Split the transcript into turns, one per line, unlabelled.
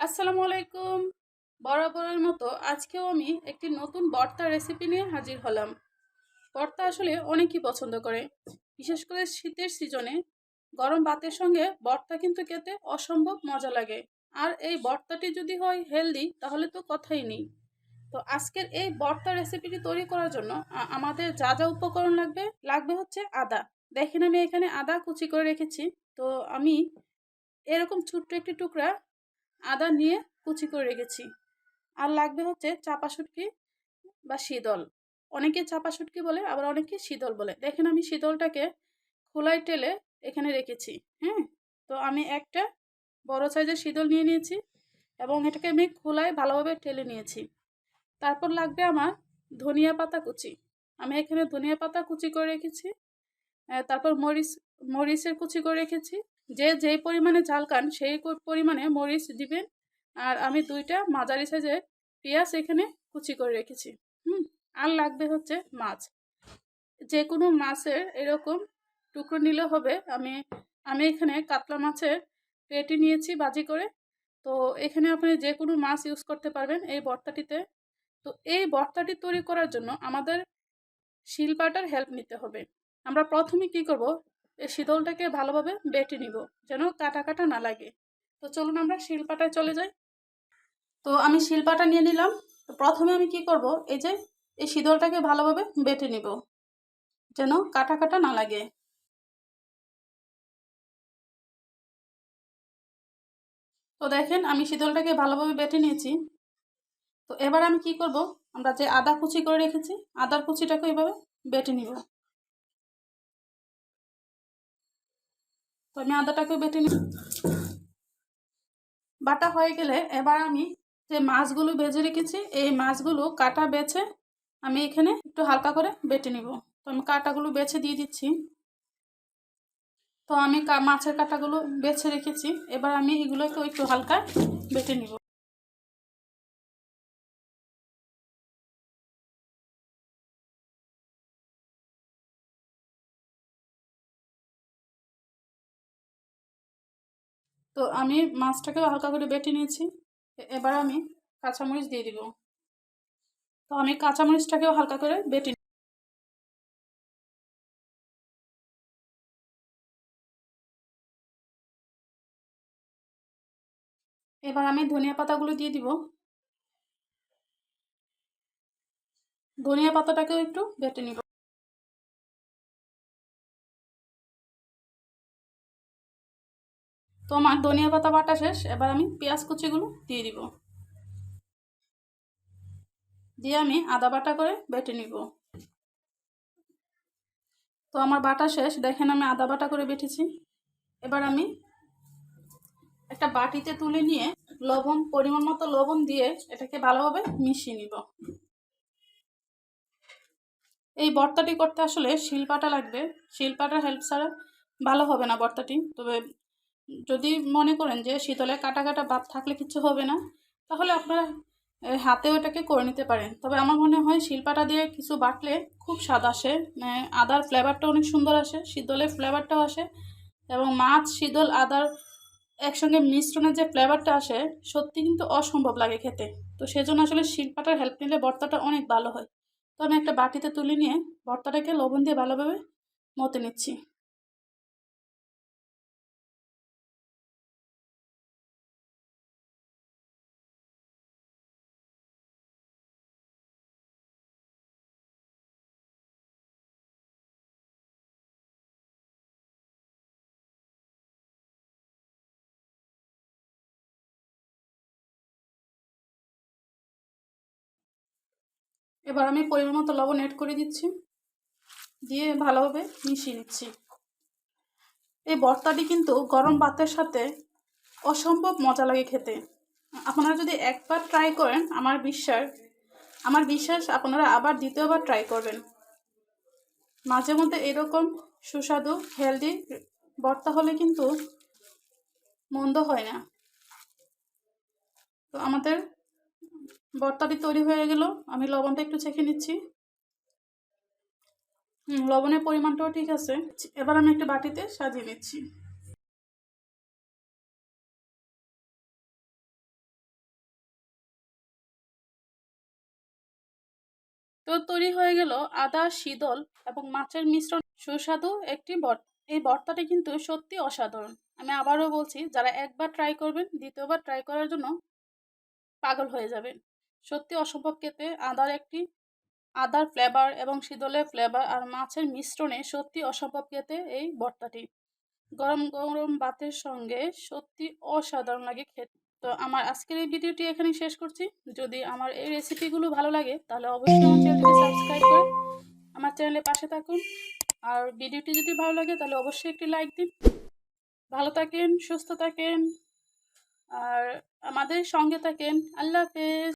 আসসালামু আলাইকুম। বরাবরের মতো আজকেও আমি একটি নতুন ভর্তা রেসিপি নিয়ে হাজির হলাম। ভর্তা আসলে অনেকেই পছন্দ করে, বিশেষ করে শীতের সিজনে গরম ভাতের সঙ্গে ভর্তা কিন্তু খেতে অসম্ভব মজা লাগে। আর এই ভর্তাটি যদি হয় হেলদি তাহলে তো কথাই নেই। তো আজকের এই ভর্তা রেসিপিটি তৈরি করার জন্য আমাদের যা যা উপকরণ লাগবে লাগবে হচ্ছে আদা। দেখেন আমি এখানে আদা কুচি করে রেখেছি। তো আমি এরকম ছোট্ট একটি টুকরা আদা নিয়ে কুচি করে রেখেছি। আর লাগবে হচ্ছে চাপা শুটকি বা শীতল। অনেকে চাপা শুটকি বলে, আবার অনেকে শীতল বলে। দেখেন আমি শীতলটাকে খোলায় টেলে এখানে রেখেছি। হ্যাঁ, তো আমি একটা বড় সাইজের শীতল নিয়ে নিয়েছি এবং এটাকে আমি খোলায় ভালোভাবে টেলে নিয়েছি। তারপর লাগবে আমার ধনিয়া পাতা কুচি। আমি এখানে ধনিয়া পাতা কুচি করে রেখেছি। তারপর মরিচের কুচি করে রেখেছি। যে যেই পরিমাণে ঝাল খান সেই পরিমাণে মরিচ দিবেন। আর আমি দুইটা মাঝারি সাইজের পেঁয়াজ এখানে কুচি করে রেখেছি। আর লাগবে হচ্ছে মাছ। যে কোনো মাছের এরকম টুকরো নিলে হবে। আমি আমি এখানে কাতলা মাছের পেটি নিয়েছি ভাজি করে। তো এখানে আপনি যে কোনো মাছ ইউজ করতে পারবেন এই ভর্তাটিতে। তো এই ভর্তাটি তৈরি করার জন্য আমাদের শিলপাটার হেল্প নিতে হবে। আমরা প্রথমে কি করব, এই শীতলটাকে ভালোভাবে বেটে নিব যেন কাটা কাটা না লাগে। তো চলুন আমরা শিলপাটায় চলে যাই। তো আমি শিলপাটা নিয়ে নিলাম। তো প্রথমে আমি কি করব, এই যে এই শীতলটাকে ভালোভাবে বেটে নিব যেন কাটা কাটা না লাগে। তো দেখেন আমি শীতলটাকে ভালোভাবে বেটে নিয়েছি। তো এবার আমি কি করব, আমরা যে আদা কুচি করে রেখেছি আদার কুচিটাকে এভাবে বেটে নিব। তো আমি আদাটাকে বেটে নিব। বাটা হয়ে গেলে এবার আমি যে মাছগুলো ভেজে রেখেছি এই মাছগুলো কাটা বেছে আমি এখানে একটু হালকা করে বেটে নিব। তো আমি কাটাগুলো বেছে দিয়ে দিচ্ছি। তো আমি মাছের কাটাগুলো বেছে রেখেছি, এবার আমি এগুলোকে একটু হালকা বেটে নিব। তো আমি মাছটাকেও হালকা করে বেটে নিয়েছি। এবার আমি কাঁচামরিচ দিয়ে দিব। তো আমি কাঁচামরিচটাকেও হালকা করে বেটে। এবার আমি ধনিয়া পাতাগুলো দিয়ে দিব। ধনিয়া পাতাটাকেও একটু বেটে নিব। তো আমার ধনিয়া পাতা বাটা শেষ। এবার আমি পেঁয়াজ কুচিগুলো দিয়ে দিব। দিয়ে আমি আদা বাটা করে বেটে নিব। তো আমার বাটা শেষ, দেখেন আমি আদা বাটা করে বেটেছি। এবার আমি একটা বাটিতে তুলে নিয়ে লবণ, পরিমাণ মতো লবণ দিয়ে এটাকে ভালোভাবে মিশিয়ে নিব। এই ভর্তাটি করতে আসলে শিলপাটা লাগবে। শিলপাটার হেল্প ছাড়া ভালো হবে না ভর্তাটি। তবে যদি মনে করেন যে শীতলে কাটা কাটা ভাব থাকলে কিছু হবে না, তাহলে আপনারা হাতেও এটাকে করে নিতে পারেন। তবে আমার মনে হয় শিলপাটা দিয়ে কিছু বাটলে খুব স্বাদ আসে। আদার ফ্লেভারটা অনেক সুন্দর আসে, শীতলের ফ্লেভারটাও আসে এবং মাছ শীতল আদার একসঙ্গে মিশ্রণের যে ফ্লেভারটা আসে সত্যি কিন্তু অসম্ভব লাগে খেতে। তো সেজন্য আসলে শিলপাটার হেল্প নিলে ভর্তাটা অনেক ভালো হয়। তো আমি একটা বাটিতে তুলে নিয়ে ভর্তাটাকে লবণ দিয়ে ভালোভাবে মতে নিচ্ছি। এবার আমি পরিমাণ মতো লবণ অ্যাড করে দিচ্ছি, দিয়ে ভালোভাবে মিশিয়ে নিচ্ছি। এই ভর্তাটি কিন্তু গরম ভাতের সাথে অসম্ভব মজা লাগে খেতে। আপনারা যদি একবার ট্রাই করেন আমার বিশ্বাস আপনারা আবার দ্বিতীয়বার ট্রাই করবেন। মাঝে মধ্যে এরকম সুস্বাদু হেলদি ভর্তা হলে কিন্তু মন্দ হয় না। তো আমাদের ভর্তাটি তৈরি হয়ে গেল। আমি লবণটা একটু চেখে নিচ্ছি। লবণের পরিমাণটাও ঠিক আছে। এবার আমি একটা বাটিতে সাজিয়ে নিচ্ছি। তো তৈরি হয়ে গেল আদা, শীতল এবং মাছের মিশ্রণ সুস্বাদু একটি ভর্তা। এই ভর্তাটি কিন্তু সত্যি অসাধারণ। আমি আবারও বলছি, যারা একবার ট্রাই করবেন দ্বিতীয়বার ট্রাই করার জন্য পাগল হয়ে যাবেন। সত্যি অসম্ভব খেতে। আদার ফ্লেভার এবং শীতলের ফ্লেভার আর মাছের মিশ্রণে সত্যি অসম্ভব খেতে এই ভর্তাটি। গরম গরম ভাতের সঙ্গে সত্যি অসাধারণ লাগে খেতে। তো আমার আজকের এই ভিডিওটি এখানেই শেষ করছি। যদি আমার এই রেসিপিগুলো ভালো লাগে তাহলে অবশ্যই আমার চ্যানেলটিকে সাবস্ক্রাইব করে আমার চ্যানেলের পাশে থাকুন। আর ভিডিওটি যদি ভালো লাগে তাহলে অবশ্যই একটি লাইক দিন। ভালো থাকেন, সুস্থ থাকেন আর আমাদের সঙ্গে থাকেন। আল্লাহ হাফেজ।